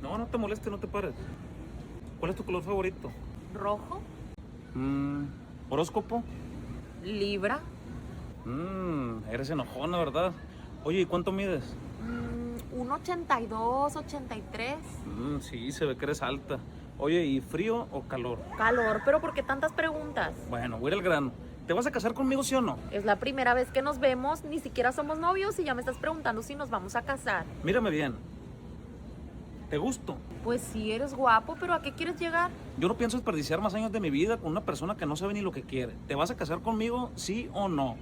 No, no te molestes, no te pares. ¿Cuál es tu color favorito? Rojo, ¿Horóscopo? Libra, Eres enojona, ¿verdad? Oye, ¿y cuánto mides? 1,82, 83. Sí, se ve que eres alta. Oye, ¿y frío o calor? Calor, pero ¿por qué tantas preguntas? Bueno, voy a ir al grano. ¿Te vas a casar conmigo, sí o no? Es la primera vez que nos vemos, ni siquiera somos novios y ya me estás preguntando si nos vamos a casar. Mírame bien. ¿Te gusto? Pues sí, eres guapo, pero ¿a qué quieres llegar? Yo no pienso desperdiciar más años de mi vida con una persona que no sabe ni lo que quiere. ¿Te vas a casar conmigo, sí o no?